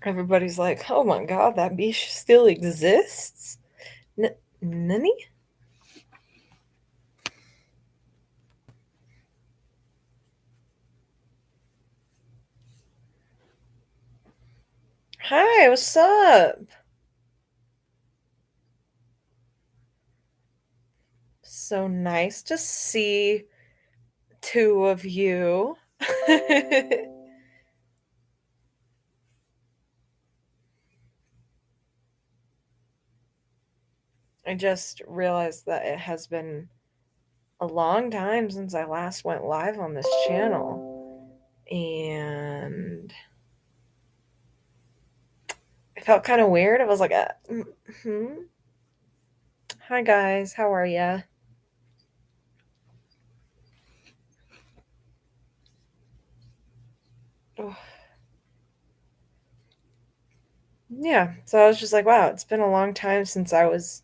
Everybody's like, "Oh my god, that beach still exists?" Nani? Hi, what's up? So nice to see two of you. I just realized that it has been a long time since I last went live on this channel. And it felt kind of weird. I was like, hmm. Hi guys, how are ya? Oh, yeah, so I was just like, wow, it's been a long time since I was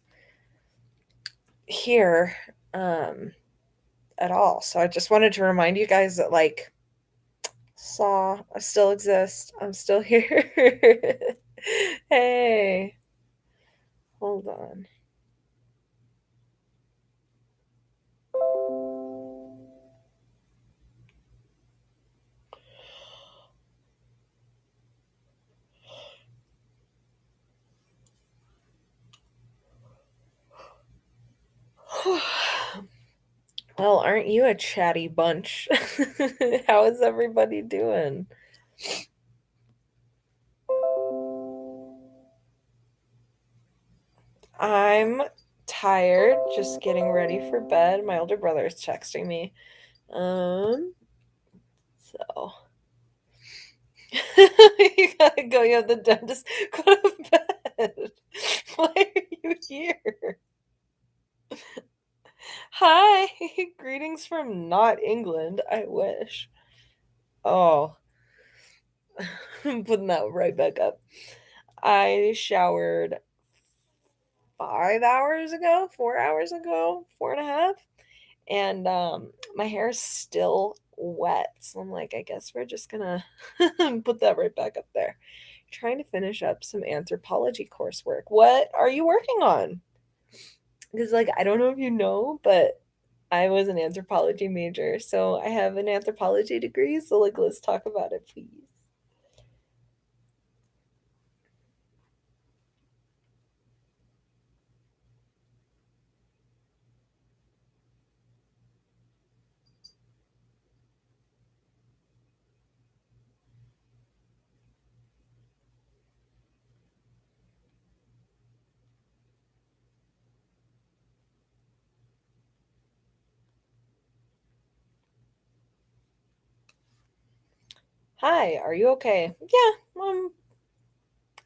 here at all. So I just wanted to remind you guys that, like, Saw, I still exist. I'm still here. Hey, hold on. Well, aren't you a chatty bunch? How is everybody doing? I'm tired, just getting ready for bed. My older brother is texting me. So you gotta go. You have the dentist. Go to bed. Why are you here? Hi, greetings from not England. I wish. Oh, I'm putting that right back up. I showered 5 hours ago, 4 hours ago, 4.5, and my hair is still wet. So I'm like, I guess we're just gonna put that right back up there. Trying to finish up some anthropology coursework. What are you working on? Because, like, I don't know if you know, but I was an anthropology major, so I have an anthropology degree. So, like, let's talk about it, please. Hi, are you okay? Yeah, I'm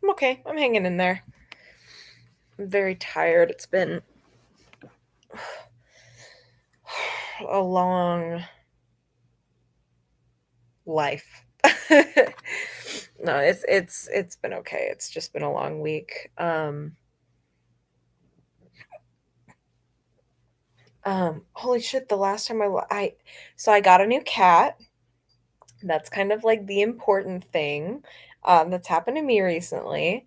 okay. I'm hanging in there. I'm very tired. It's been a long life. No, it's been okay. It's just been a long week. Holy shit, the last time I got a new cat. That's kind of like the important thing, that's happened to me recently.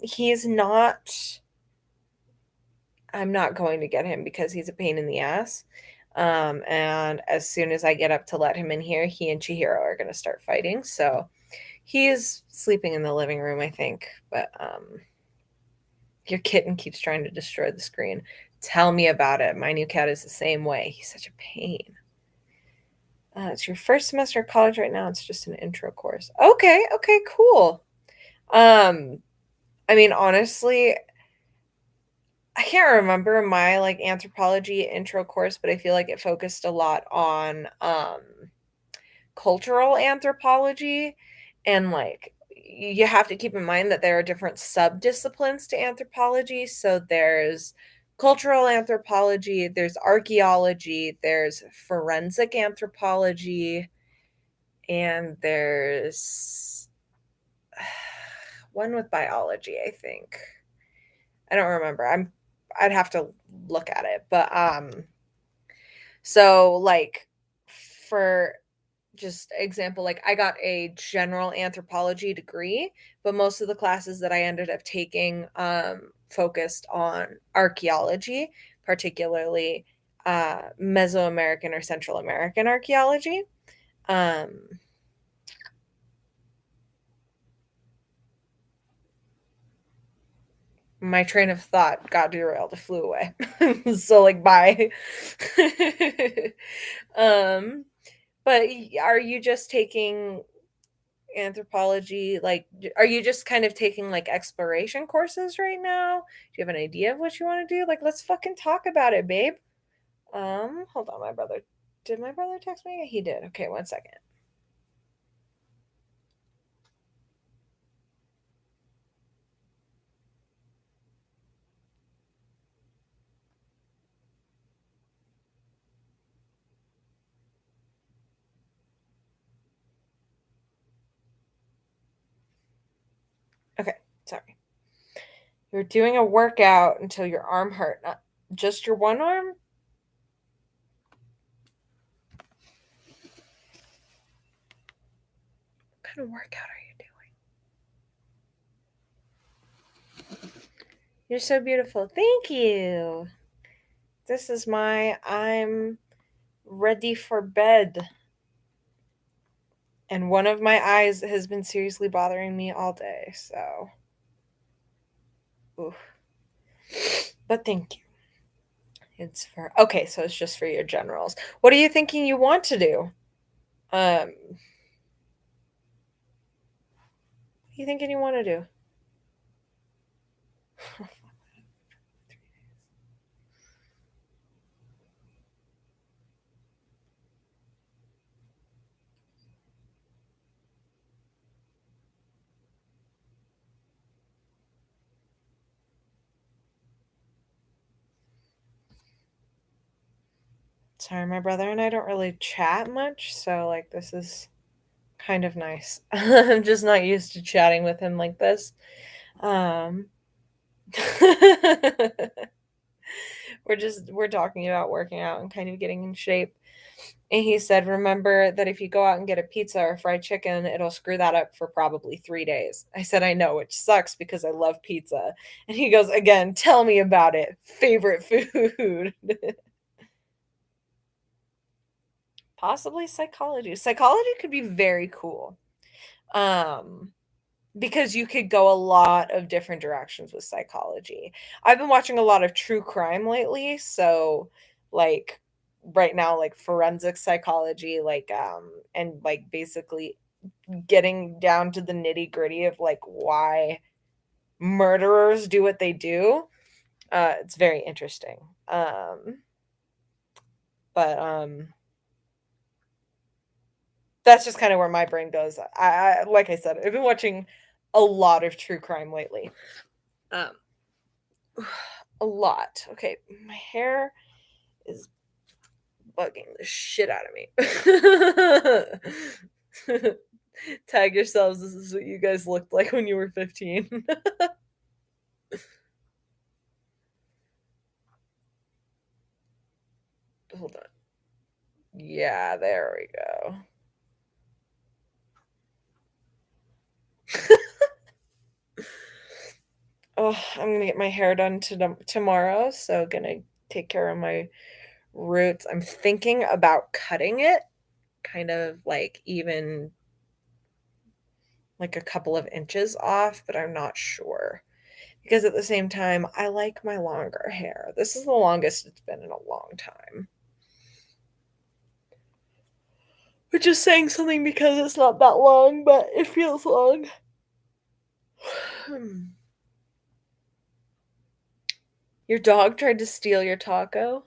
He's not I'm not going to get him because he's a pain in the ass. And as soon as I get up to let him in here, he and Chihiro are gonna start fighting. So he's sleeping in the living room, I think. But your kitten keeps trying to destroy the screen. Tell me about it. My new cat is the same way. He's such a pain. It's your first semester of college right now. It's just an intro course. Okay, okay, cool. Um, I mean, honestly, I can't remember my like anthropology intro course, but I feel like it focused a lot on cultural anthropology, and like you have to keep in mind that there are different subdisciplines to anthropology. So there's cultural anthropology, there's archaeology, there's forensic anthropology, and there's one with biology, I think. I don't remember. I'd have to look at it. But so like for just example, like I got a general anthropology degree, but most of the classes that I ended up taking focused on archaeology, particularly Mesoamerican or Central American archaeology. Um, my train of thought got derailed, it flew away. So like bye. um, but are you just taking anthropology, like, are you just kind of taking like exploration courses right now? Do you have an idea of what you want to do? Like, let's fucking talk about it, babe. Hold on, my brother. Did my brother text me? He did. Okay, one second. Okay, sorry. You're doing a workout until your arm hurt, not just your one arm? What kind of workout are you doing? You're so beautiful. Thank you. This is my I'm ready for bed. And one of my eyes has been seriously bothering me all day, so oof. But thank you. It's for okay, so it's just for your generals. What are you thinking you want to do? What are you thinking you want to do? Sorry, my brother and I don't really chat much, so like this is kind of nice. I'm just not used to chatting with him like this. Um we're talking about working out and kind of getting in shape. And he said, "Remember that if you go out and get a pizza or fried chicken, it'll screw that up for probably 3 days." I said, "I know, which sucks because I love pizza." And he goes, "Again, tell me about it. Favorite food." Possibly psychology. Psychology could be very cool. Um because you could go a lot of different directions with psychology. I've been watching a lot of true crime lately, so like right now like forensic psychology and like basically getting down to the nitty-gritty of like why murderers do what they do. It's very interesting. But that's just kind of where my brain goes. I like I said, I've been watching a lot of true crime lately. Um a lot. Okay, my hair is bugging the shit out of me. Tag yourselves. This is what you guys looked like when you were 15. Hold on. Yeah, there we go. Oh, I'm gonna get my hair done tomorrow, so gonna take care of my roots. I'm thinking about cutting it, kind of like even like a couple of inches off, but I'm not sure. Because at the same time, I like my longer hair. This is the longest it's been in a long time. Which is saying something because it's not that long, but it feels long. Your dog tried to steal your taco?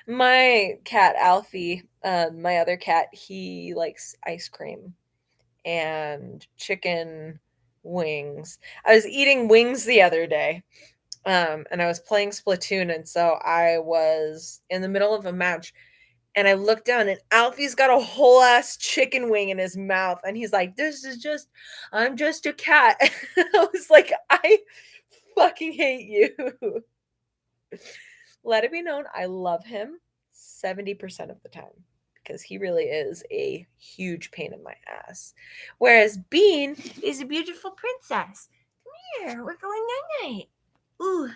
My cat, Alfie, my other cat, he likes ice cream and chicken wings. I was eating wings the other day, and I was playing Splatoon, and so I was in the middle of a match, and I looked down, and Alfie's got a whole ass chicken wing in his mouth, and he's like, I'm just a cat." I was like, I fucking hate you. Let it be known, I love him 70% of the time. because he really is a huge pain in my ass. Whereas Bean is a beautiful princess. Come here, we're going night night. Ooh.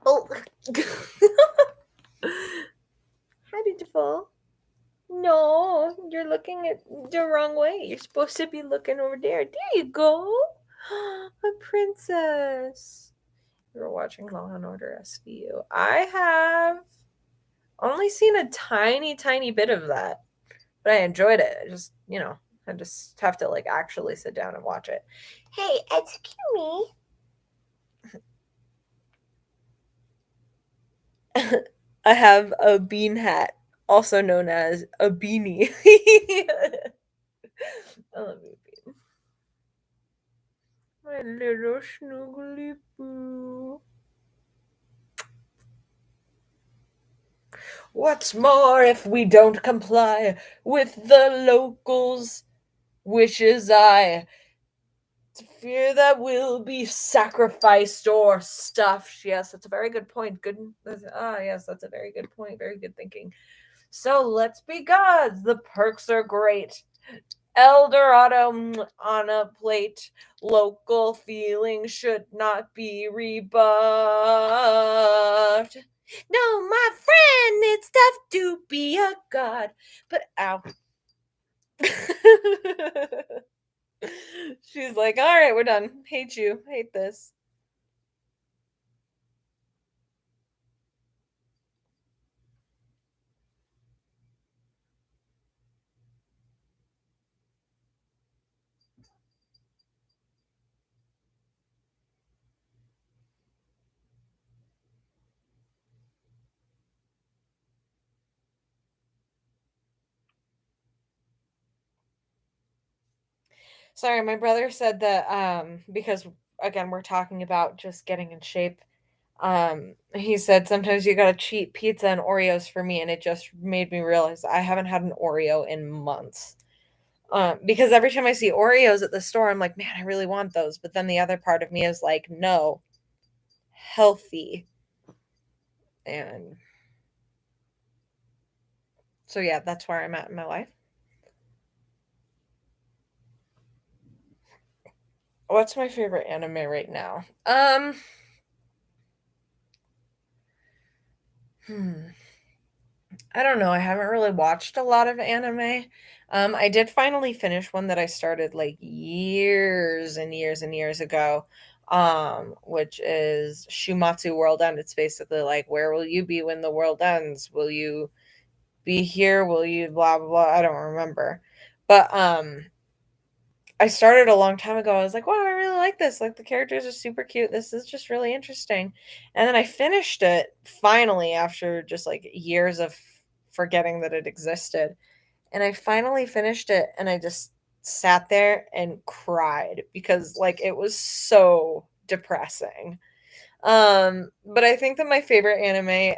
Oh. Hi, beautiful. No, you're looking at the wrong way. You're supposed to be looking over there. There you go. A princess. You're watching Law and Order SVU. I have only seen a tiny, tiny bit of that, but I enjoyed it. I just, I just have to like actually sit down and watch it. Hey, excuse me. I have a bean hat, also known as a beanie. I love you, Bean. My little snuggly boo. What's more, if we don't comply with the locals' wishes, I fear that we'll be sacrificed or stuffed. Yes, that's a very good point. Yes, that's a very good point. Very good thinking. So let's be gods. The perks are great. El Dorado on a plate. Local feeling should not be rebuffed. No, my friend, it's tough to be a god. But ow. She's like, all right, we're done. Hate you. Hate this. Sorry, my brother said that because again we're talking about just getting in shape. He said sometimes you gotta cheat pizza and Oreos for me, and it just made me realize I haven't had an Oreo in months. Because every time I see Oreos at the store, I'm like, man, I really want those. But then the other part of me is like, no, healthy. And so yeah, that's where I'm at in my life. What's my favorite anime right now? Hmm. I don't know. I haven't really watched a lot of anime. I did finally finish one that I started like years and years and years ago, which is Shumatsu World End. It's basically like, where will you be when the world ends? Will you be here? Will you blah blah blah? I don't remember. But I started a long time ago. I was like, wow, I really like this. Like the characters are super cute. This is just really interesting. And then I finished it finally after just like years of forgetting that it existed. And I finally finished it and I just sat there and cried because like it was so depressing. But I think that my favorite anime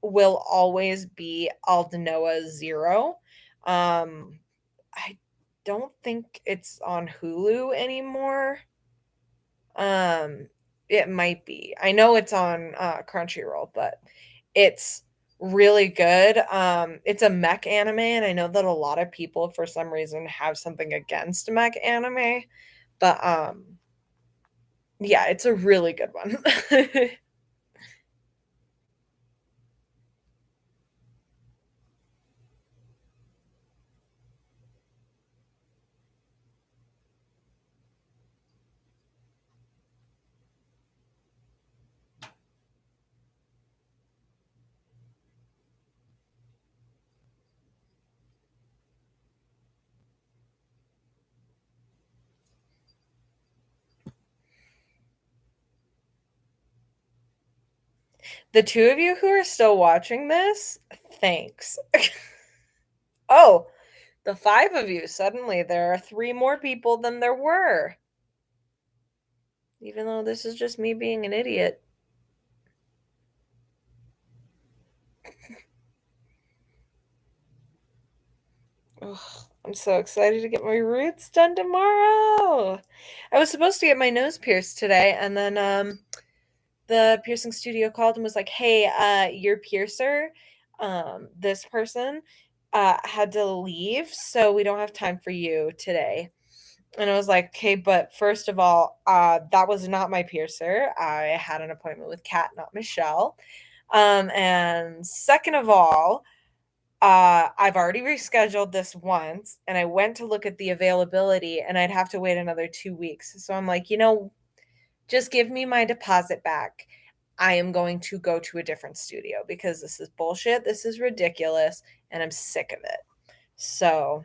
will always be Aldnoah Zero. Um I don't think it's on Hulu anymore. Um, it might be. I know it's on Crunchyroll, but it's really good. It's a mech anime, and I know that a lot of people, for some reason, have something against mech anime, but yeah, it's a really good one. The two of you who are still watching this, thanks. Oh, the five of you, suddenly there are three more people than there were. Even though this is just me being an idiot. Ugh, I'm so excited to get my roots done tomorrow. I was supposed to get my nose pierced today, and then the piercing studio called and was like, "Hey, your piercer, this person, had to leave, so we don't have time for you today." And I was like, "Okay, but first of all, that was not my piercer. I had an appointment with Kat, not Michelle. And second of all, I've already rescheduled this once, and I went to look at the availability, and I'd have to wait another 2 weeks. So I'm like, just give me my deposit back. I am going to go to a different studio because this is bullshit. This is ridiculous, and I'm sick of it." So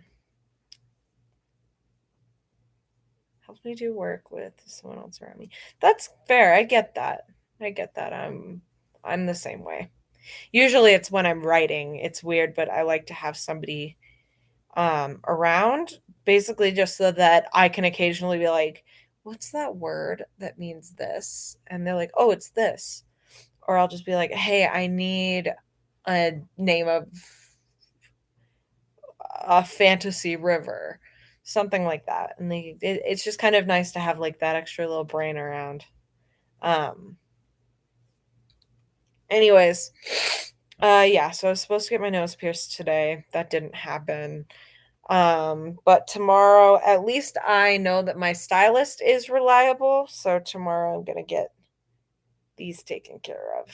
helps me do work with someone else around me. That's fair. I get that. I get that. I'm the same way. Usually it's when I'm writing. It's weird, but I like to have somebody around, basically just so that I can occasionally be like, "What's that word that means this?" And they're like, "Oh, it's this." Or I'll just be like, "Hey, I need a name of a fantasy river." Something like that. And it's just kind of nice to have like that extra little brain around. Um Anyways, yeah, so I was supposed to get my nose pierced today. That didn't happen. But tomorrow, at least I know that my stylist is reliable, so tomorrow I'm gonna get these taken care of.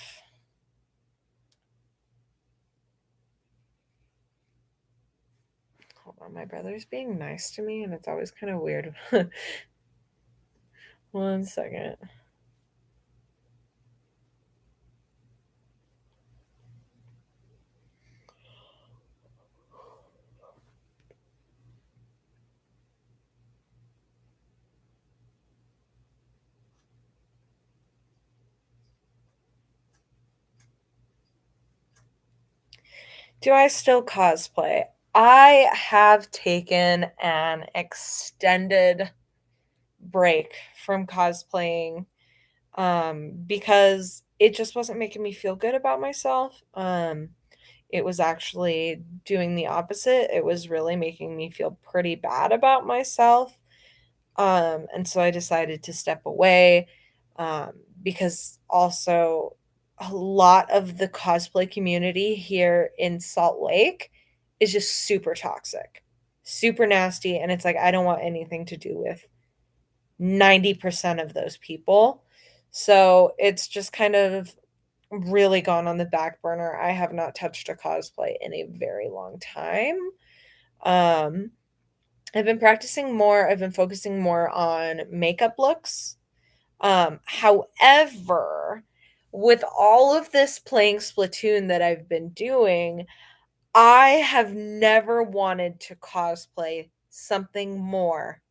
Hold on, my brother's being nice to me, and it's always kind of weird. One second. Do I still cosplay? I have taken an extended break from cosplaying because it just wasn't making me feel good about myself. It was actually doing the opposite. It was really making me feel pretty bad about myself. And so I decided to step away because also a lot of the cosplay community here in Salt Lake is just super toxic, super nasty. And it's like, I don't want anything to do with 90% of those people. So it's just kind of really gone on the back burner. I have not touched a cosplay in a very long time. Um, I've been practicing more. I've been focusing more on makeup looks. However, with all of this playing Splatoon that I've been doing, I have never wanted to cosplay something more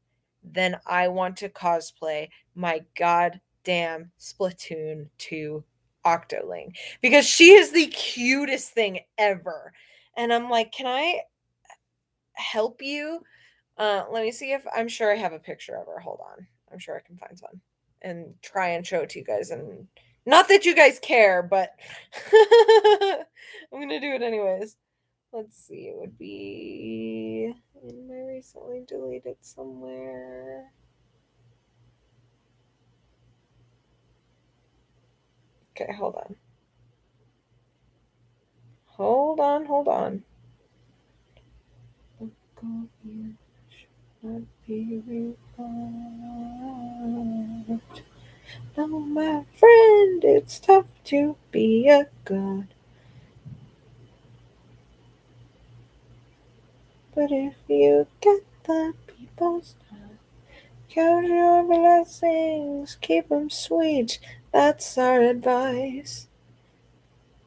than I want to cosplay my goddamn Splatoon 2 Octoling because she is the cutest thing ever. And I'm like, "Can I help you?" Let me see if I'm sure I have a picture of her. Hold on. I'm sure I can find one and try and show it to you guys. And not that you guys care, but I'm gonna do it anyways. Let's see. It would be in my recently deleted somewhere. Okay, hold on. Hold on, hold on. You should not be revived. No, my friend, it's tough to be a god. But if you get the people's time, count your blessings, keep them sweet. That's our advice.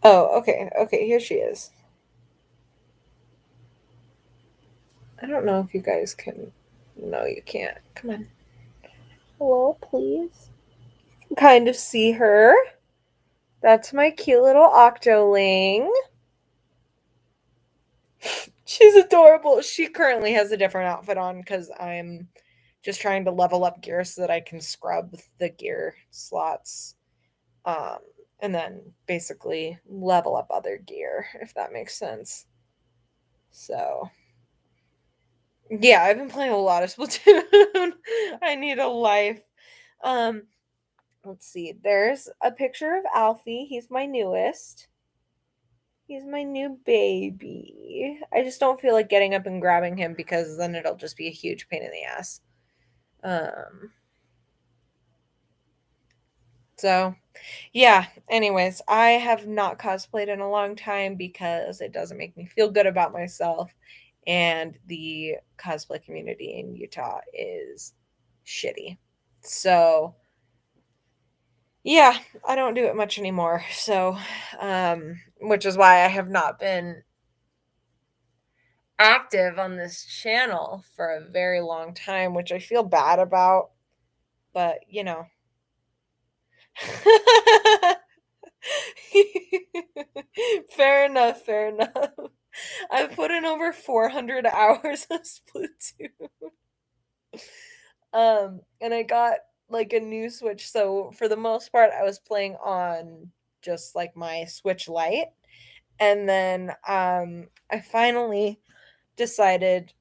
Oh, okay, okay, here she is. I don't know if you guys can. No, you can't. Come on. Hello, please. Kind of see her. That's my cute little octoling. She's adorable. She currently has a different outfit on because I'm just trying to level up gear so that I can scrub the gear slots. Um, and then basically level up other gear, if that makes sense. So yeah, I've been playing a lot of Splatoon. I need a life. Um, Let's see. There's a picture of Alfie. He's my newest. He's my new baby. I just don't feel like getting up and grabbing him because then it'll just be a huge pain in the ass. Um, so yeah, anyways, I have not cosplayed in a long time because it doesn't make me feel good about myself. And the cosplay community in Utah is shitty. So yeah, I don't do it much anymore. So, which is why I have not been active on this channel for a very long time, which I feel bad about, but you know. Fair enough, fair enough. I've put in over 400 hours of Splatoon. And I got like a new Switch, so for the most part I was playing on just like my Switch Lite. And then I finally decided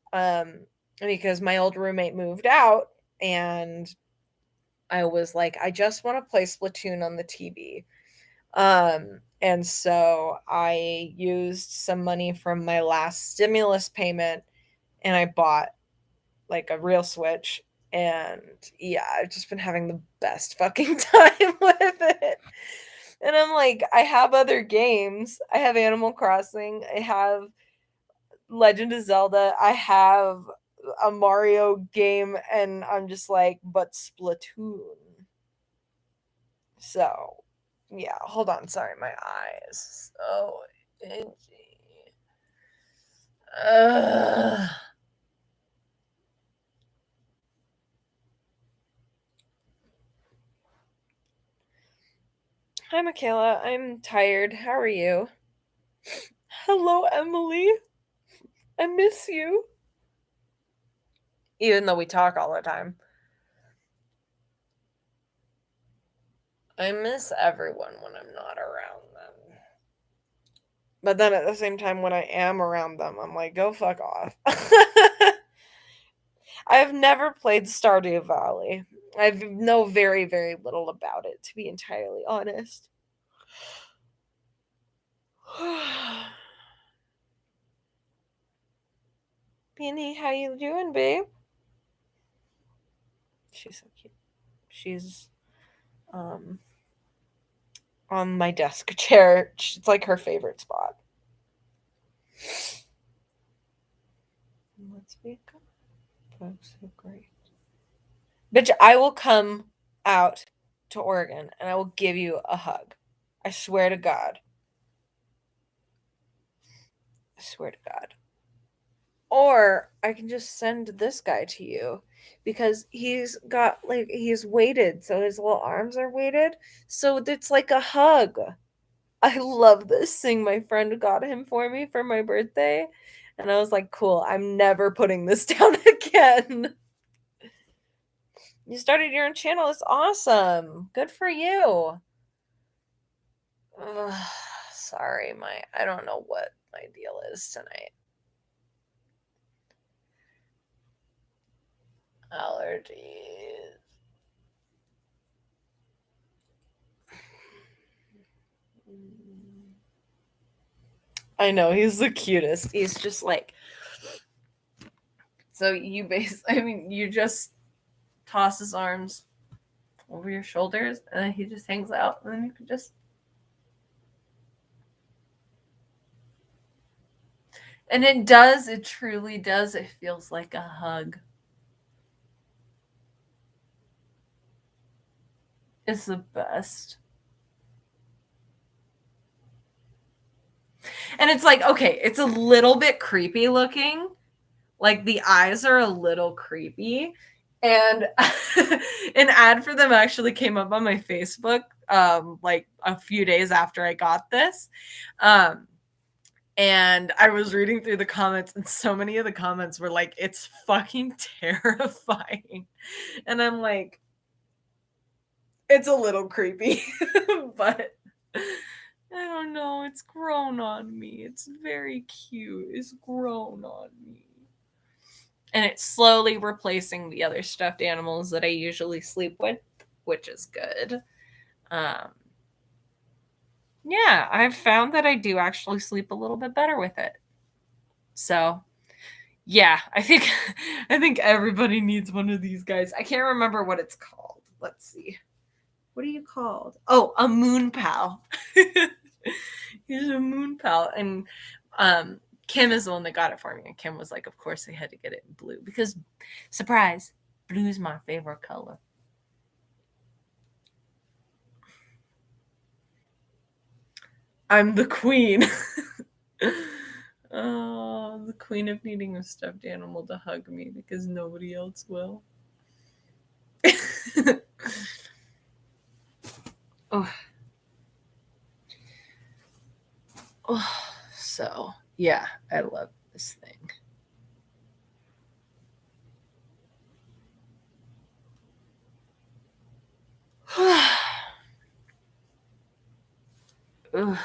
because my old roommate moved out and I was like, I just want to play Splatoon on the TV. And so I used some money from my last stimulus payment and I bought like a real Switch. And yeah, I've just been having the best fucking time with it. And I'm like, I have other games. I have Animal Crossing. I have Legend of Zelda. I have a Mario game. And I'm just like, but Splatoon. So, yeah, hold on. Sorry, my eyes. So itchy. Ugh. Hi, Michaela. I'm tired. How are you? Hello, Emily. I miss you. Even though we talk all the time, I miss everyone when I'm not around them. But then at the same time, when I am around them, I'm like, go fuck off. I've never played Stardew Valley. I know very, very little about it, to be entirely honest. Beanie, how you doing, babe? She's so cute. She's um on my desk chair. It's like her favorite spot. Let's be good. Folks, so great. Bitch, I will come out to Oregon and I will give you a hug. I swear to God. I swear to God. Or I can just send this guy to you because he's got like he's weighted, so his little arms are weighted. So it's like a hug. I love this thing my friend got him for me for my birthday. And I was like, cool, I'm never putting this down again. You started your own channel. It's awesome. Good for you. Ugh, sorry, I don't know what my deal is tonight. Allergies. I know, he's the cutest. He's just like so you just toss his arms over your shoulders and then he just hangs out and then you can just and it truly does. It feels like a hug. It's the best. And it's like, okay, it's a little bit creepy looking. Like the eyes are a little creepy. And an ad for them actually came up on my Facebook like a few days after I got this. And I was reading through the comments, and so many of the comments were like, it's fucking terrifying. And I'm like, it's a little creepy, but I don't know. It's grown on me. It's very cute. It's grown on me. And it's slowly replacing the other stuffed animals that I usually sleep with, which is good. Um, yeah, I've found that I do actually sleep a little bit better with it. So, yeah, I think I think everybody needs one of these guys. I can't remember what it's called. Let's see. What are you called? Oh, a moon pal. He's a moon pal. And Kim is the one that got it for me. And Kim was like, of course they had to get it in blue because, surprise, blue is my favorite color. I'm the queen. Oh, the queen of needing a stuffed animal to hug me because nobody else will. Oh, oh, so yeah, I love this thing. Ugh.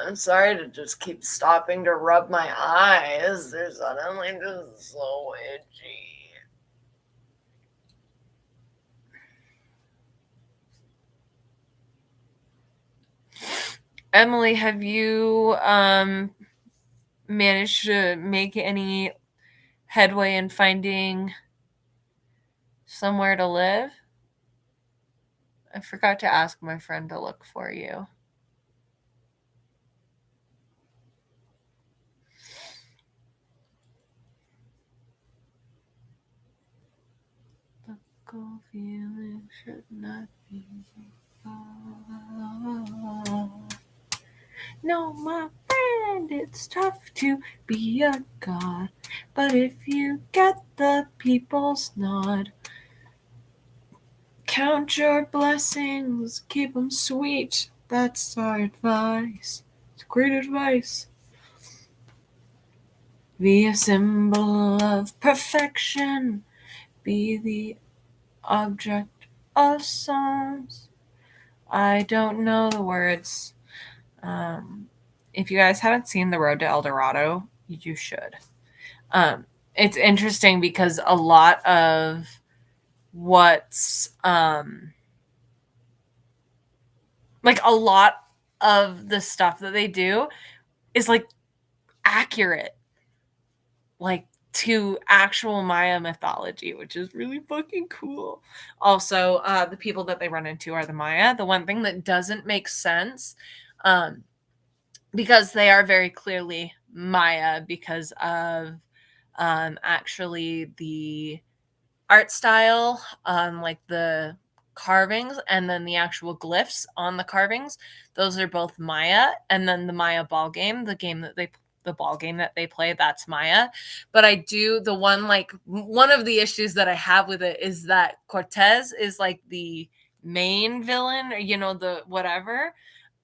I'm sorry to just keep stopping to rub my eyes. They're suddenly just so itchy. Emily, have you managed to make any headway in finding somewhere to live? I forgot to ask my friend to look for you. The cool feeling should not be. No, my friend, it's tough to be a god, but if you get the people's nod, count your blessings, keep 'em sweet. That's our advice. It's great advice. Be a symbol of perfection. Be the object of songs. I don't know the words. If you guys haven't seen The Road to El Dorado, you should. Um, it's interesting because a lot of what's like a lot of the stuff that they do is like accurate, like to actual Maya mythology, which is really fucking cool. Also, the people that they run into are the Maya. The one thing that doesn't make sense, um, because they are very clearly Maya because of actually the art style, like the carvings and then the actual glyphs on the carvings. Those are both Maya, and then the Maya ball game, the ball game that they play, that's Maya. But I do the one like one of the issues that I have with it is that Cortez is like the main villain, or the whatever.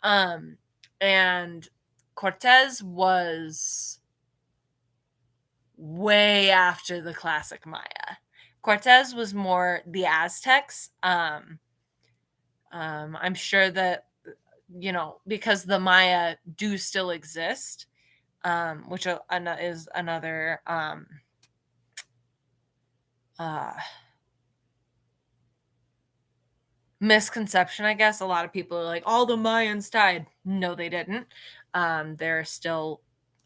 Um and Cortez was way after the classic Maya. Cortez was more the Aztecs. I'm sure that because the Maya do still exist, which is another uh, misconception, I guess. A lot of people are like, all the Mayans died. No, they didn't. There are still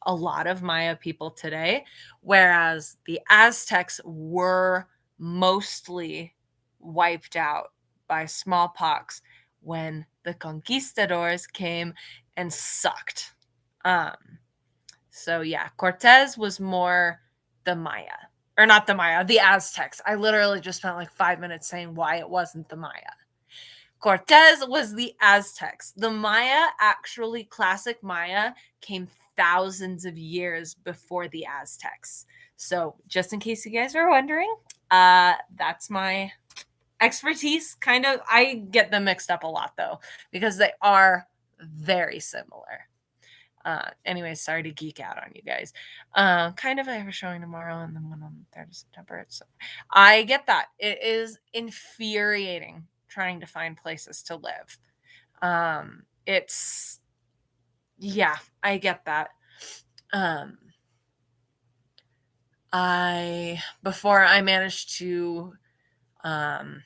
a lot of Maya people today, whereas the Aztecs were mostly wiped out by smallpox when the conquistadors came and sucked. Um, so yeah, Cortez was more the Maya. Or not the Maya, the Aztecs. I literally just spent like 5 minutes saying why it wasn't the Maya. Cortez was the Aztecs. The Maya, actually, classic Maya, came thousands of years before the Aztecs. So, just in case you guys were wondering, that's my expertise. Kind of, I get them mixed up a lot though, because they are very similar. Anyways, sorry to geek out on you guys. Kind of, I have a showing tomorrow and then one on the 3rd of September. So I get that. It is infuriating trying to find places to live. It's yeah, I get that. Um, I before I managed to um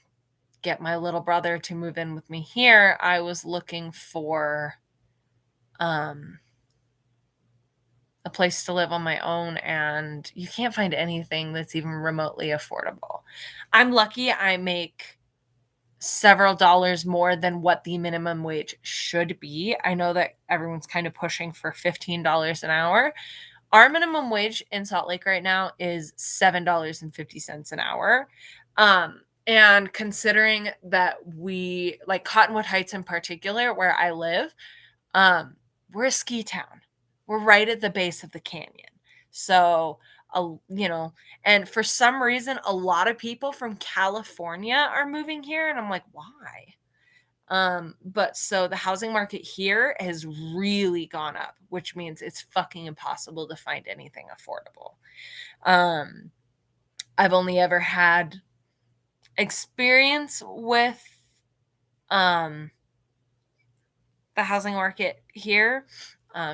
get my little brother to move in with me here, I was looking for a place to live on my own, and you can't find anything that's even remotely affordable. I'm lucky I make several dollars more than what the minimum wage should be. I know that everyone's kind of pushing for $15 an hour. Our minimum wage in Salt Lake right now is $7.50 an hour. And considering that we, like Cottonwood Heights in particular, where I live, we're a ski town. We're right at the base of the canyon. So, and for some reason, a lot of people from California are moving here. And I'm like, why? But so the housing market here has really gone up, which means it's fucking impossible to find anything affordable. I've only ever had experience with the housing market here.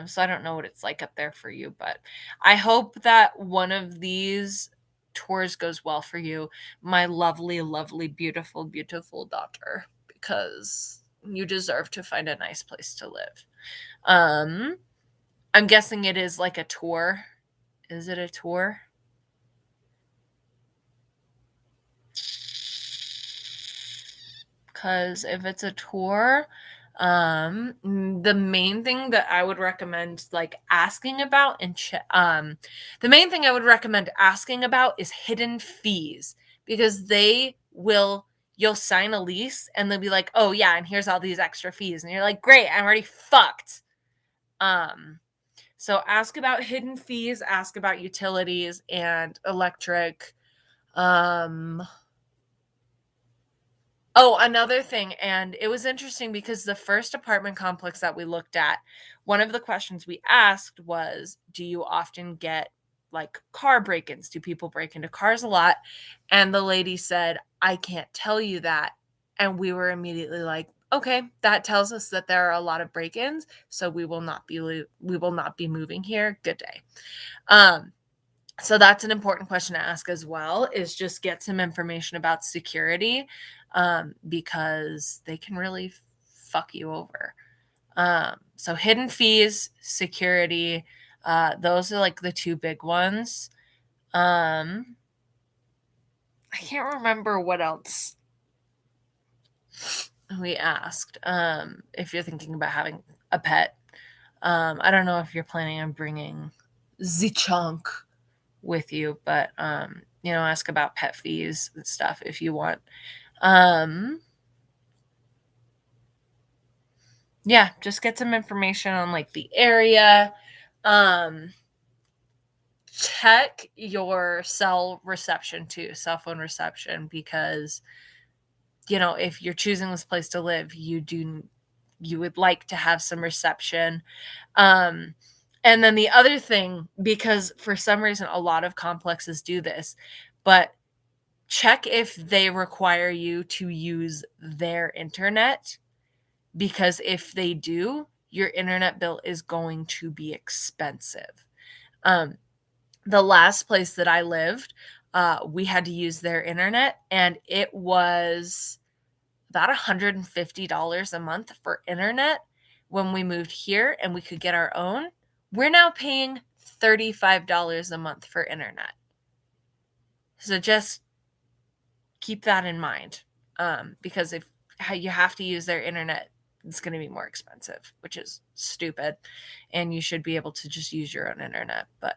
So I don't know what it's like up there for you, but I hope that one of these tours goes well for you, my lovely, lovely, beautiful, beautiful daughter, because you deserve to find a nice place to live. I'm guessing it is like a tour. Is it a tour? Because if it's a tour, the main thing that I would recommend like asking about the main thing I would recommend asking about is hidden fees, because you'll sign a lease and they'll be like, oh yeah, and here's all these extra fees, and you're like, great, I'm already fucked. So ask about hidden fees, ask about utilities and electric. Oh, another thing, and it was interesting because the first apartment complex that we looked at, one of the questions we asked was, do you often get like car break-ins? Do people break into cars a lot? And the lady said, I can't tell you that. And we were immediately like, okay, that tells us that there are a lot of break-ins, so we will not be moving here. Good day. So that's an important question to ask as well, is just get some information about security, because they can really fuck you over. So hidden fees, security, those are like the two big ones. I can't remember what else we asked. If you're thinking about having a pet, I don't know if you're planning on bringing the chunk with you, but ask about pet fees and stuff if you want. Yeah, just get some information on like the area. Check your cell reception too, cell phone reception, because if you're choosing this place to live, you would like to have some reception. And then the other thing, because for some reason a lot of complexes do this, but check if they require you to use their internet, because if they do, your internet bill is going to be expensive. The last place that I lived, we had to use their internet, and it was about $150 a month for internet when we moved here and we could get our own. We're now paying $35 a month for internet. So just keep that in mind, because if you have to use their internet, it's going to be more expensive, which is stupid, and you should be able to just use your own internet. But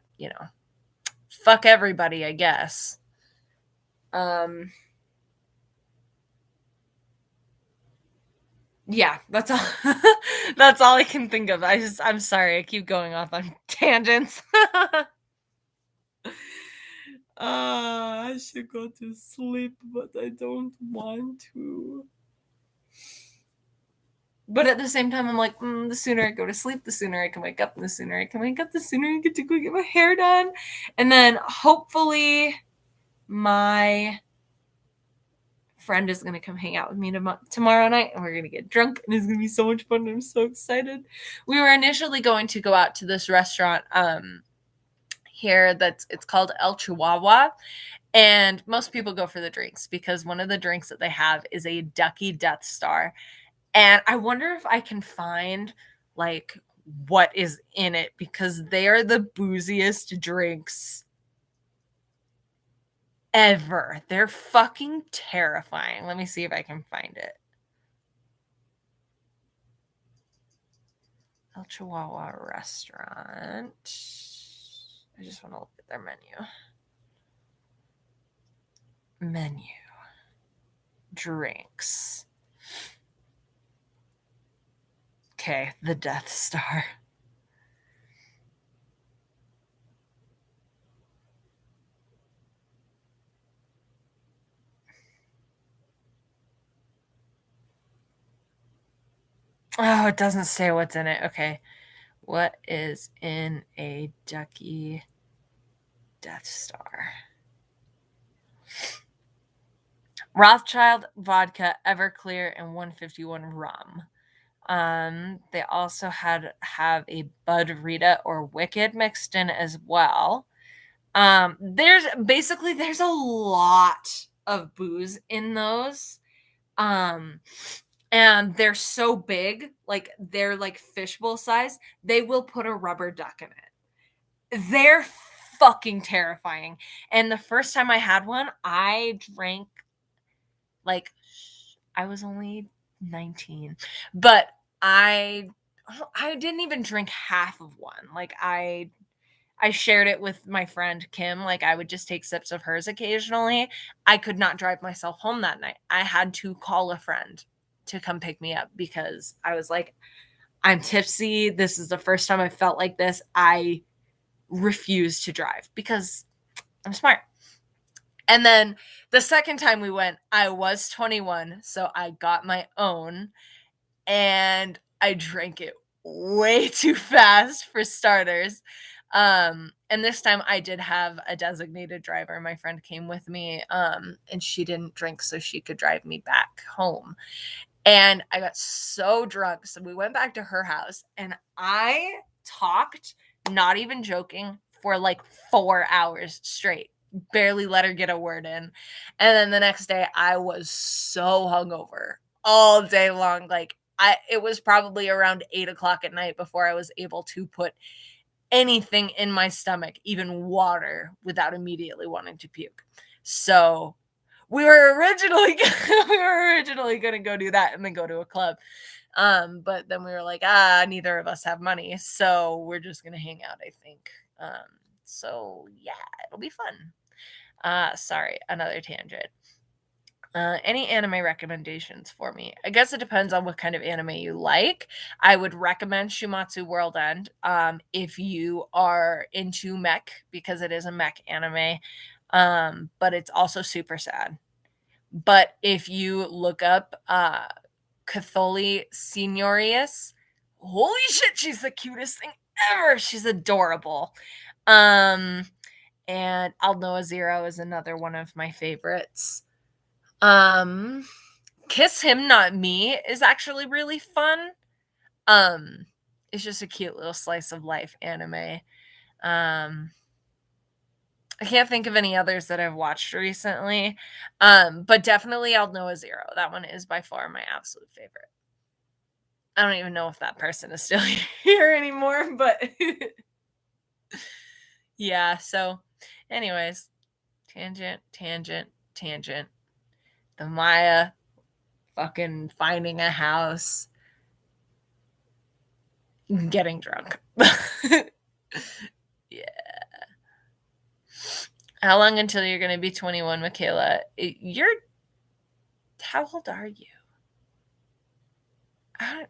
fuck everybody, I guess. Yeah, that's all. That's all I can think of. I'm sorry, I keep going off on tangents. I should go to sleep, but I don't want to. But at the same time, I'm like, the sooner I go to sleep, the sooner I can wake up, and the sooner I can wake up, the sooner I get to go get my hair done. And then hopefully my friend is going to come hang out with me tomorrow night, and we're going to get drunk, and it's going to be so much fun. I'm so excited. We were initially going to go out to this restaurant here it's called El Chihuahua, And most people go for the drinks because one of the drinks that they have is a Ducky Death Star. And I wonder if I can find like what is in it because they are the booziest drinks ever. They're fucking terrifying. Let me see if I can find it. El Chihuahua restaurant. I just want to look at their menu. Menu. Drinks. Okay, the Death Star. Oh, it doesn't say what's in it. Okay. What is in a Ducky Death Star? Rothschild vodka, Everclear, and 151 rum. They also have a Bud Rita or Wicked mixed in as well. There's a lot of booze in those. And they're so big, like they're like fishbowl size. They will put a rubber duck in it. They're fucking terrifying. And the first time I had one, I drank like I was only 19, but I didn't even drink half of one. Like I shared it with my friend Kim. Like I would just take sips of hers occasionally. I could not drive myself home that night. I had to call a friend to come pick me up because I was like, I'm tipsy. This is the first time I felt like this. I refuse to drive because I'm smart. And then the second time we went, I was 21, so I got my own and I drank it way too fast for starters. And this time I did have a designated driver. My friend came with me, and she didn't drink, so she could drive me back home. And I got so drunk. So we went back to her house and I talked, not even joking, for like 4 hours straight. Barely let her get a word in. And then the next day I was so hungover all day long. Like it was probably around 8 o'clock at night before I was able to put anything in my stomach, even water, without immediately wanting to puke. So we were originally gonna go do that and then go to a club. But then we were like, neither of us have money, so we're just gonna hang out, I think. So yeah, it'll be fun. Sorry, another tangent. Any anime recommendations for me? I guess it depends on what kind of anime you like. I would recommend Shumatsu World End if you are into mech, because it is a mech anime, but it's also super sad. But if you look up Catholi Seniorius, holy shit, she's the cutest thing ever. She's adorable. And Aldnoah Zero is another one of my favorites. Kiss Him Not Me is actually really fun. It's just a cute little slice of life anime. I can't think of any others that I've watched recently. But definitely Aldnoah Zero. That one is by far my absolute favorite. I don't even know if that person is still here anymore, but yeah, so anyways, tangent. The Maya fucking finding a house, getting drunk. Yeah. How long until you're going to be 21, Michaela? How old are you? I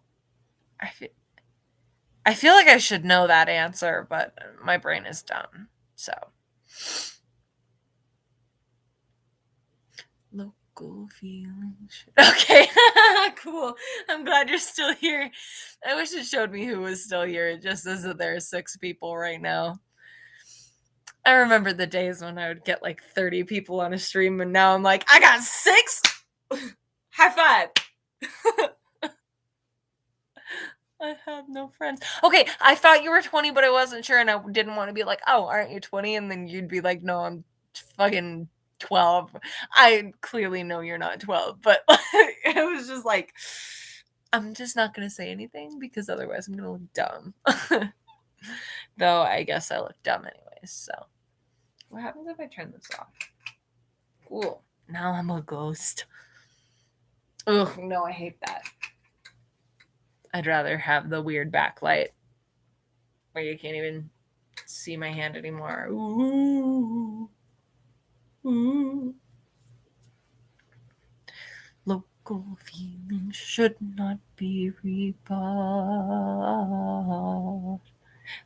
feel like I should know that answer, but my brain is dumb. So. Local feelings. Okay, cool. I'm glad you're still here. I wish it showed me who was still here. It just says that there are 6 people right now. I remember the days when I would get like 30 people on a stream, and now I'm like, I got 6? High five. I have no friends. Okay, I thought you were 20, but I wasn't sure, and I didn't want to be like, oh, aren't you 20? And then you'd be like, no, I'm fucking 12. I clearly know you're not 12, but it was just like, I'm just not going to say anything because otherwise I'm going to look dumb. Though I guess I look dumb anyways, so. What happens if I turn this off? Cool. Now I'm a ghost. Ugh, no, I hate that. I'd rather have the weird backlight where you can't even see my hand anymore. Ooh. Ooh. Local feelings should not be rebought.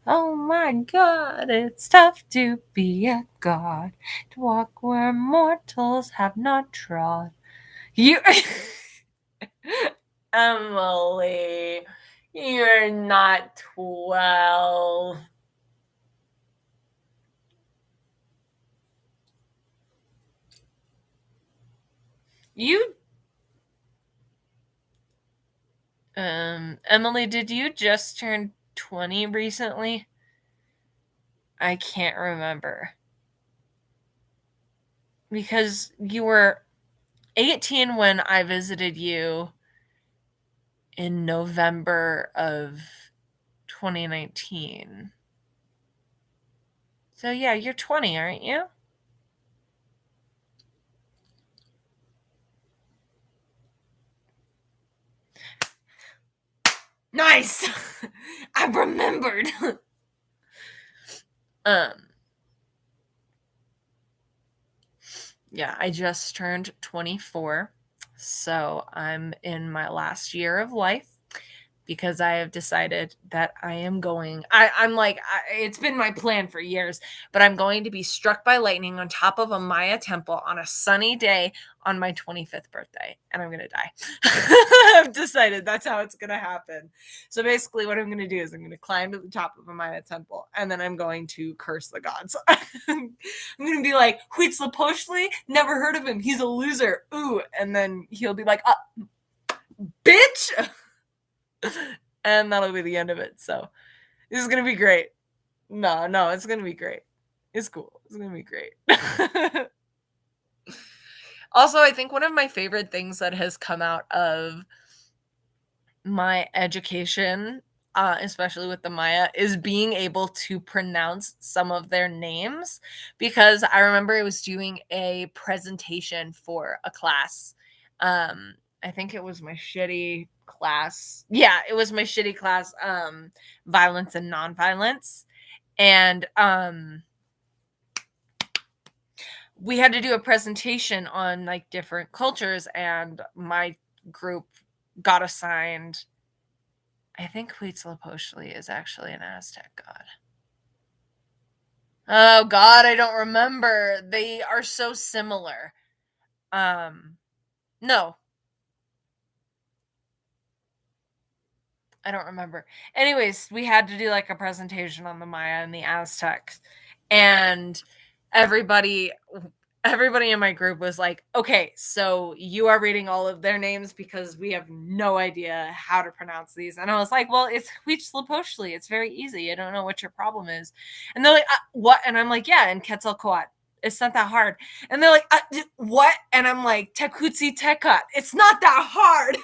Oh my God, it's tough to be a god, to walk where mortals have not trod. You, Emily, you're not 12. You, Emily, did you just turn 20 recently? I can't remember. Because you were 18 when I visited you in November of 2019. So yeah, you're 20, aren't you? Nice. I remembered. um yeah, I just turned 24. So I'm in my last year of life because I have decided that I am going. I'm like, it's been my plan for years, but I'm going to be struck by lightning on top of a Maya temple on a sunny day on my 25th birthday, and I'm going to die. I've decided that's how it's going to happen. So basically, what I'm going to do is I'm going to climb to the top of a Maya temple, and then I'm going to curse the gods. I'm going to be like, Huitzilopochtli, never heard of him. He's a loser. Ooh. And then he'll be like, bitch! And that'll be the end of it. So this is gonna be great. No, it's gonna be great. It's cool. It's gonna be great. Also, I think one of my favorite things that has come out of my education, especially with the Maya, is being able to pronounce some of their names. Because I remember I was doing a presentation for a class. I think it was my shitty class. Yeah, it was my shitty class, violence and nonviolence. And we had to do a presentation on like different cultures, and my group got assigned. I think Huitzilopochtli is actually an Aztec god. Oh God, I don't remember. They are so similar. No, I don't remember. Anyways, we had to do like a presentation on the Maya and the Aztecs, and everybody everybody in my group was like, okay, so you are reading all of their names because we have no idea how to pronounce these. And I was like, well, it's Huitzilopochtli. It's very easy. I don't know what your problem is. And they're like, what? And I'm like, yeah, and Quetzalcoatl. It's not that hard. And they're like, what? And I'm like, Tekutsi Tekat. It's not that hard.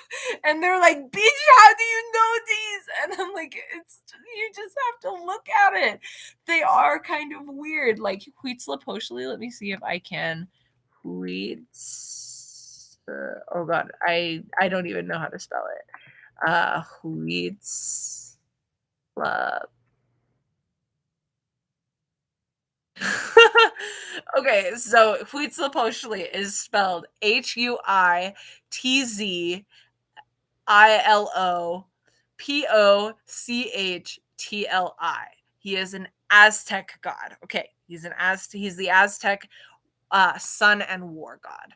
And they're like, bitch, how do you know these? And I'm like, you just have to look at it. They are kind of weird. Like Huitzilopochtli. Let me see if I can. Oh God, I don't even know how to spell it. Huitz. Okay, so Huitzilopochtli is spelled Huitzilopostli. He is an Aztec god. Okay, he's the Aztec sun and war god.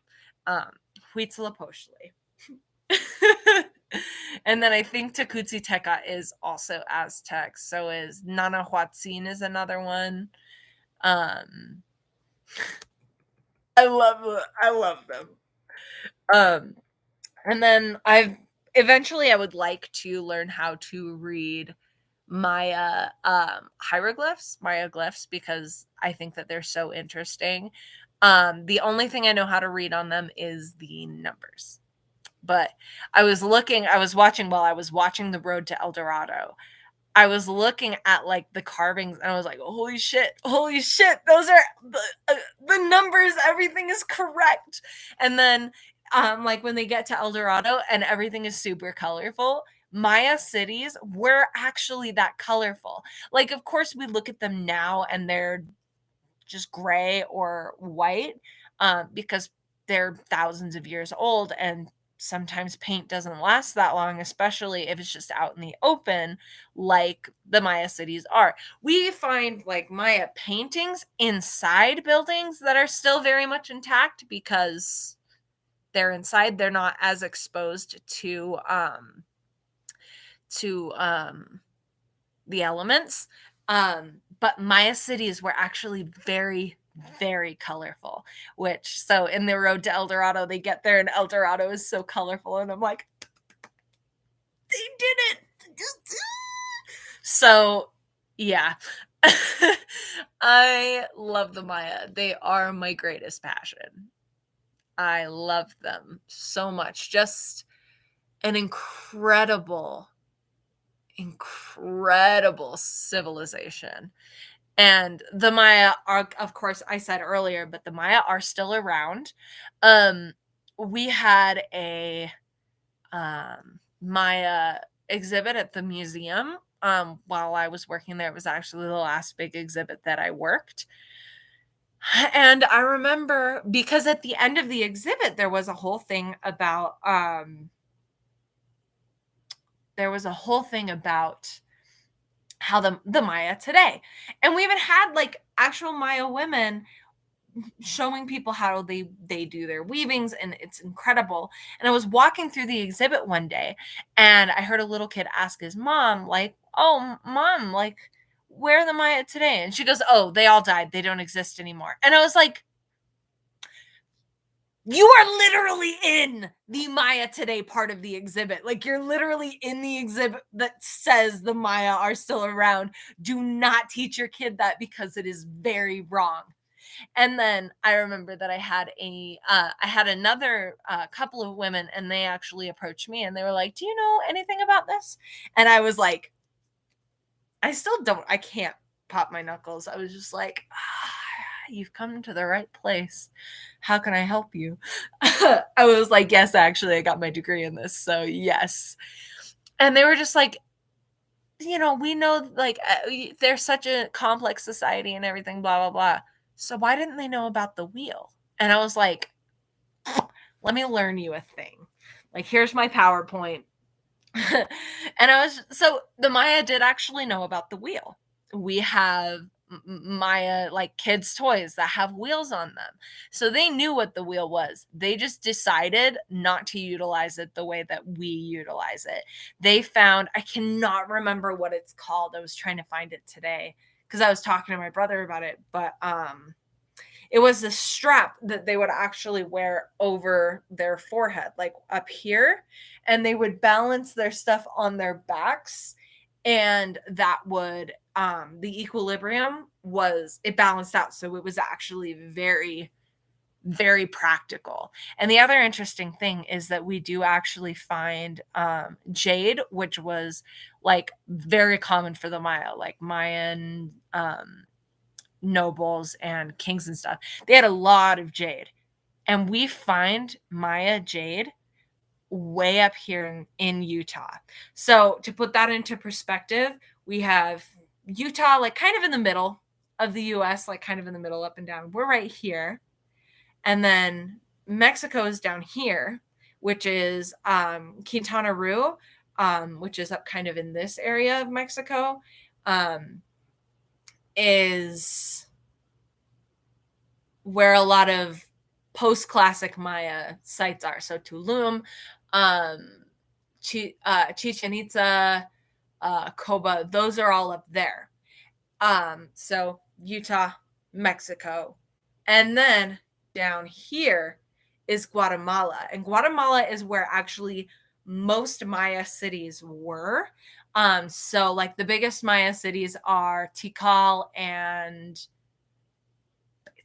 Huitzilopochtli. And then I think Tekutsi Teka is also Aztec. So is Nanahuatzin is another one. I love them. And then I would like to learn how to read Maya hieroglyphs, Maya glyphs, because I think that they're so interesting. The only thing I know how to read on them is the numbers. But I was watching while I was watching The Road to El Dorado. I was looking at like the carvings and I was like, holy shit, those are the numbers, everything is correct. And then like when they get to El Dorado and everything is super colorful, Maya cities were actually that colorful. Like, of course, we look at them now and they're just gray or white because they're thousands of years old, and sometimes paint doesn't last that long, especially if it's just out in the open like the Maya cities are. We find like Maya paintings inside buildings that are still very much intact because they're inside, they're not as exposed to the elements. But Maya cities were actually very, very colorful, which, so in the Road to El Dorado, they get there and El Dorado is so colorful. And I'm like, they did it. So, yeah. I love the Maya. They are my greatest passion. I love them so much. Just an incredible civilization. And the Maya are, of course, I said earlier, but the Maya are still around. We had a Maya exhibit at the museum while I was working there. It was actually the last big exhibit that I worked. And I remember because at the end of the exhibit, there was a whole thing about how the Maya today. And we even had like actual Maya women showing people how they do their weavings, and it's incredible. And I was walking through the exhibit one day and I heard a little kid ask his mom, like, "Oh, mom, like, where are the Maya today?" And she goes, "Oh, they all died. They don't exist anymore." And I was like, you are literally in the Maya today part of the exhibit. Like, you're literally in the exhibit that says the Maya are still around. Do not teach your kid that because it is very wrong. And then I remember that I had another couple of women, and they actually approached me and they were like, "Do you know anything about this?" And I was like, I can't pop my knuckles. I was just like, you've come to the right place. How can I help you? I was like, yes, actually, I got my degree in this. So, yes. And they were just like, we know like there's such a complex society and everything, blah, blah, blah. So, why didn't they know about the wheel? And I was like, let me learn you a thing. Like, here's my PowerPoint. And so the Maya did actually know about the wheel. We have Maya like kids' toys that have wheels on them. So they knew what the wheel was. They just decided not to utilize it the way that we utilize it. They found, I cannot remember what it's called. I was trying to find it today because I was talking to my brother about it, but it was the strap that they would actually wear over their forehead, like up here, and they would balance their stuff on their backs, and that would the equilibrium was, it balanced out, so it was actually very, very practical. And the other interesting thing is that we do actually find jade, which was like very common for the Maya, like Mayan nobles and kings and stuff. They had a lot of jade. And we find Maya jade way up here in Utah. So to put that into perspective, we have Utah like kind of in the middle of the US, like kind of in the middle up and down. We're right here. And then Mexico is down here, which is Quintana Roo, which is up kind of in this area of Mexico, is where a lot of post-classic Maya sites are. So Tulum, Chichen Itza, Coba, those are all up there. So Utah, Mexico. And then down here is Guatemala. And Guatemala is where actually most Maya cities were. So like the biggest Maya cities are Tikal and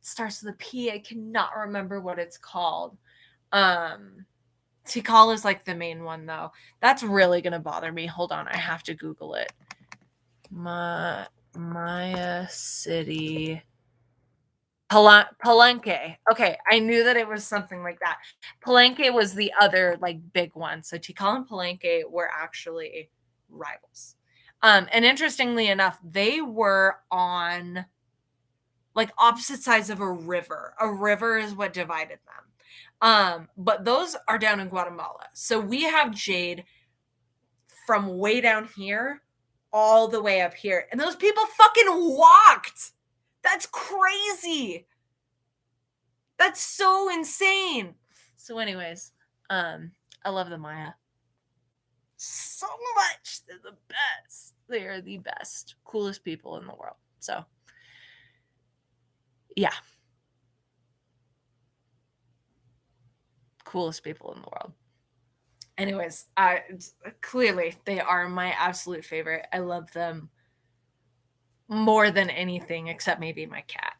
starts with a P. I cannot remember what it's called. Tikal is like the main one though. That's really gonna bother me. Hold on, I have to Google it. Maya City. Palenque. Okay, I knew that it was something like that. Palenque was the other like big one. So Tikal and Palenque were actually rivals. And interestingly enough, they were on like opposite sides of a river. A river is what divided them. But those are down in Guatemala. So we have jade from way down here all the way up here. And those people fucking walked. That's crazy. That's so insane. So anyways, I love the Maya so much. They're the best. They are the best, coolest people in the world. So yeah. Coolest people in the world. Anyways, clearly they are my absolute favorite. I love them more than anything except maybe my cat.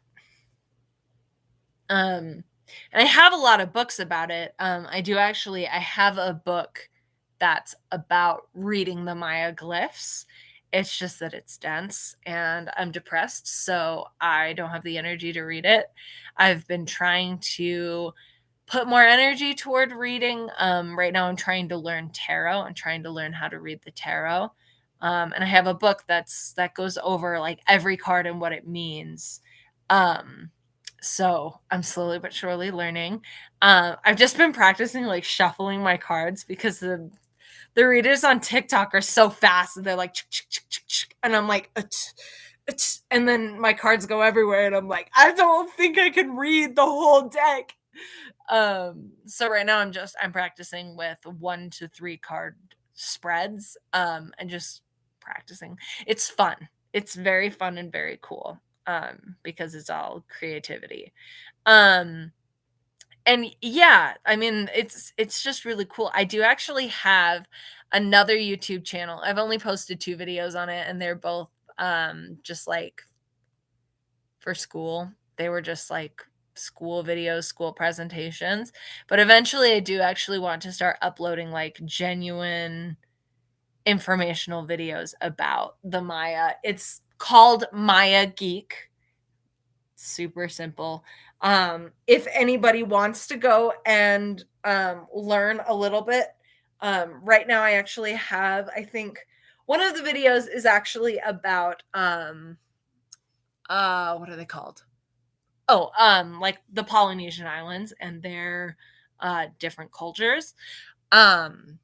And I have a lot of books about it. I have a book that's about reading the Maya glyphs. It's just that it's dense and I'm depressed, so I don't have the energy to read it. I've been trying to put more energy toward reading. Right now I'm trying to learn tarot. I'm trying to learn how to read the tarot. And I have a book that goes over like every card and what it means. So I'm slowly but surely learning. I've just been practicing like shuffling my cards because the readers on TikTok are so fast and they're like, and I'm like, and then my cards go everywhere and I'm like, I don't think I can read the whole deck. So right now I'm practicing with 1 to 3 card spreads, and just practicing. It's fun. It's very fun and very cool. Because it's all creativity. And yeah, I mean, it's just really cool. I do actually have another YouTube channel. I've only posted 2 videos on it, and they're both just like for school. They were just like school videos, school presentations. But eventually I do actually want to start uploading like genuine informational videos about the Maya. It's called Maya Geek. Super simple. If anybody wants to go and learn a little bit, right now I actually have, I think one of the videos is actually about what are they called? Oh, like the Polynesian Islands and their different cultures. And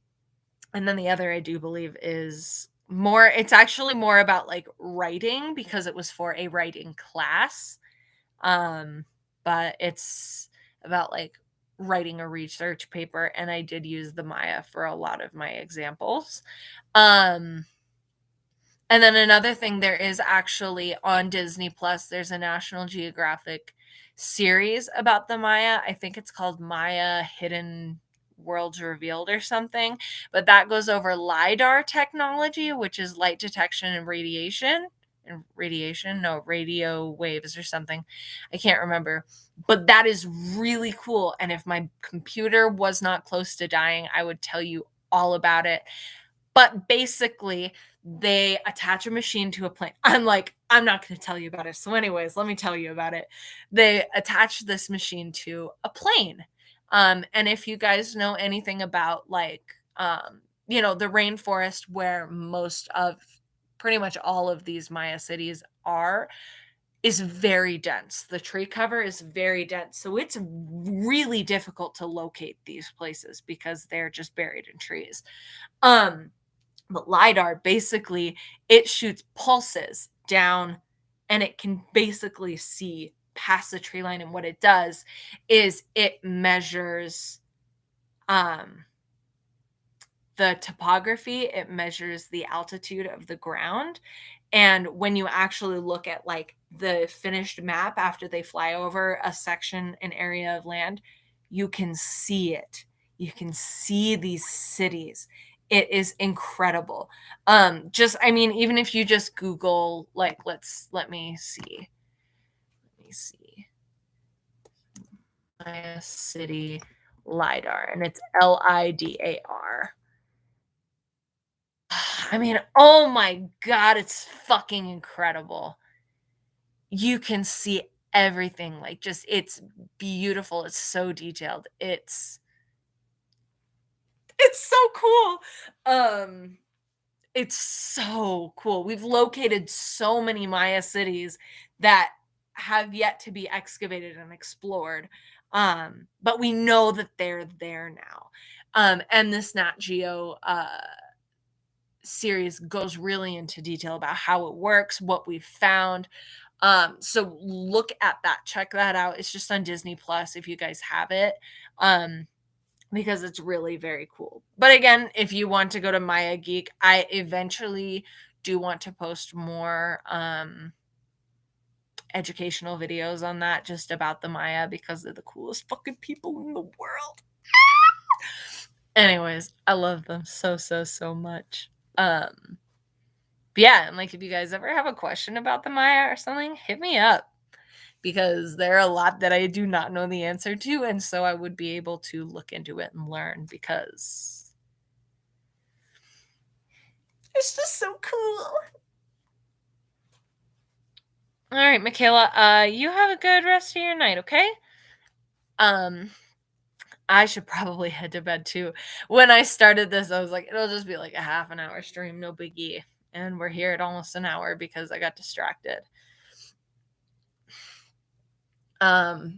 then the other I do believe is more, it's actually more about like writing because it was for a writing class. But it's about like writing a research paper, and I did use the Maya for a lot of my examples. And then another thing, there is actually on Disney Plus, there's a National Geographic series about the Maya. I think it's called Maya Hidden Worlds Revealed or something, but that goes over LIDAR technology, which is light detection and radio waves or something. I can't remember, but that is really cool. And if my computer was not close to dying, I would tell you all about it. But basically, they attach a machine to a plane. I'm not going to tell you about it. So anyways, let me tell you about it. They attach this machine to a plane. And if you guys know anything about like, the rainforest where most of pretty much all of these Maya cities is very dense. The tree cover is very dense. So it's really difficult to locate these places because they're just buried in trees. But LIDAR, basically, it shoots pulses down and it can basically see past the tree line. And what it does is it measures the topography, it measures the altitude of the ground. And when you actually look at like the finished map after they fly over a section, an area of land, you can see it. You can see these cities. It is incredible. Even if you just Google, like, let me see. Maya City LiDAR, and it's LIDAR. I mean, oh my God, it's fucking incredible. You can see everything, like, just it's beautiful, it's so detailed. It's so cool. It's so cool. We've located so many Maya cities that have yet to be excavated and explored. But we know that they're there now. And this Nat Geo series goes really into detail about how it works, what we've found. So look at that, check that out. It's just on Disney Plus if you guys have it. Because it's really very cool. But again, if you want to go to Maya Geek, I eventually do want to post more educational videos on that, just about the Maya, because they're the coolest fucking people in the world. Anyways, I love them so, so, so much. But yeah, and like if you guys ever have a question about the Maya or something, hit me up, because there are a lot that I do not know the answer to, and so I would be able to look into it and learn, because it's just so cool. All right, Michaela, you have a good rest of your night, okay? I should probably head to bed too. When I started this, I was like, it'll just be like a half an hour stream, no biggie. And we're here at almost an hour because I got distracted. But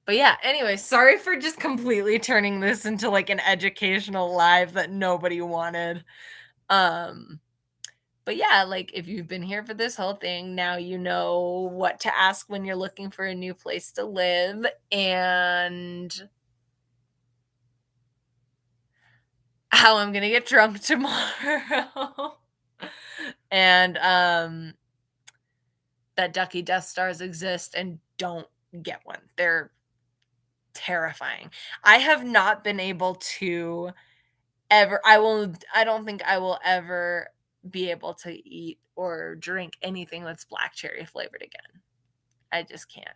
yeah, anyway, sorry for just completely turning this into like an educational live that nobody wanted. But yeah, like if you've been here for this whole thing, now you know what to ask when you're looking for a new place to live, and how I'm gonna get drunk tomorrow. And that Ducky Death Stars exist, and don't get one. They're terrifying. I have not been able to I don't think I will ever be able to eat or drink anything that's black cherry flavored again. I just can't.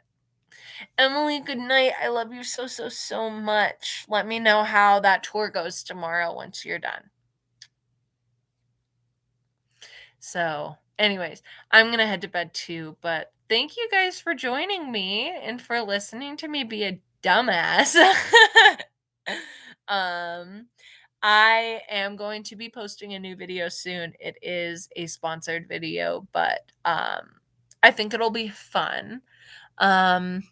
Emily, good night. I love you so, so, so much. Let me know how that tour goes tomorrow once you're done. So, anyways, I'm going to head to bed too, but thank you guys for joining me and for listening to me be a dumbass. I am going to be posting a new video soon. It is a sponsored video, but I think it'll be fun. And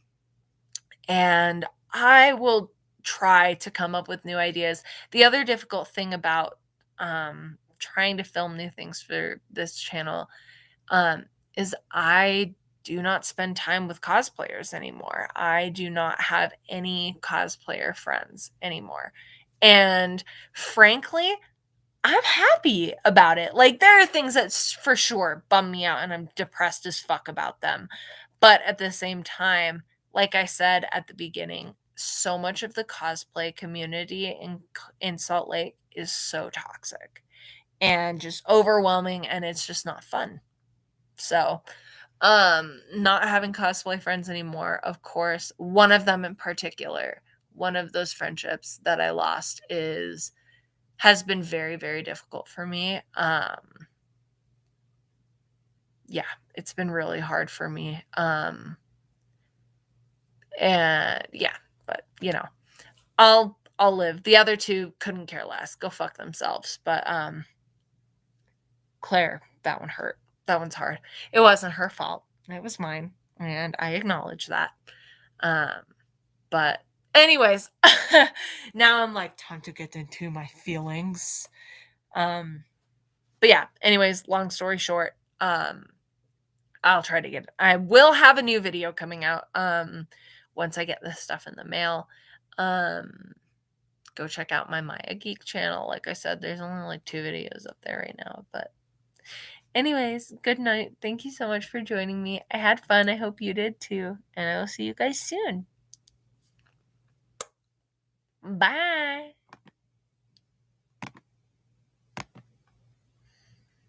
I will try to come up with new ideas. The other difficult thing about trying to film new things for this channel is I do not spend time with cosplayers anymore. I do not have any cosplayer friends anymore. And frankly, I'm happy about it. Like, there are things that for sure bum me out and I'm depressed as fuck about them. But at the same time, like I said at the beginning, so much of the cosplay community in Salt Lake is so toxic and just overwhelming, and it's just not fun. So, not having cosplay friends anymore, of course, one of them in particular, one of those friendships that I lost has been very, very difficult for me. Yeah, it's been really hard for me. And yeah, but you know, I'll live. The other two couldn't care less. Go fuck themselves. But Claire, that one hurt. That one's hard. It wasn't her fault. It was mine, and I acknowledge that. But anyways, now I'm like, time to get into my feelings. But yeah, anyways, long story short, I'll try to I will have a new video coming out once I get this stuff in the mail. Go check out my Maya Geek channel. Like I said, there's only like 2 videos up there right now, but anyways, good night. Thank you so much for joining me. I had fun. I hope you did too, and I will see you guys soon. Bye.